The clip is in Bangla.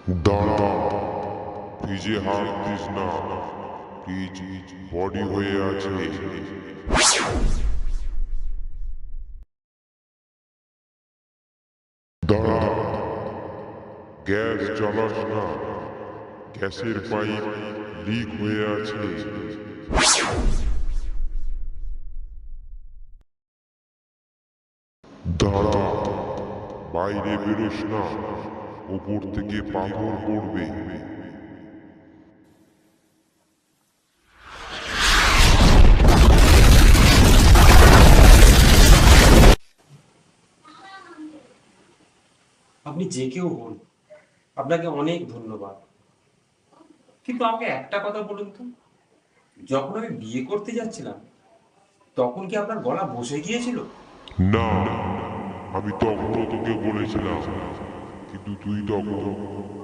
দাঁড়া, ফ্রিজে হাত দিস না। ফ্রিজ বডি হয়ে আছে। দাঁড়া, গ্যাস জ্বালাস না। গ্যাসের পাইপ লিক হয়ে আছে। দাঁড়া, বাইরে বেরোস না। ওপর থেকে পাথর পড়বে। আপনি যে কেউ হন, আপনাকে অনেক ধন্যবাদ। কিন্তু আমাকে একটা কথা বলুন তো, যখন আমি বিয়ে করতে যাচ্ছিলাম তখন কি আপনার গলা বসে গিয়েছিল? না, আমি তখনও তোকে বলেছিলাম, কিন্তু তুই তখন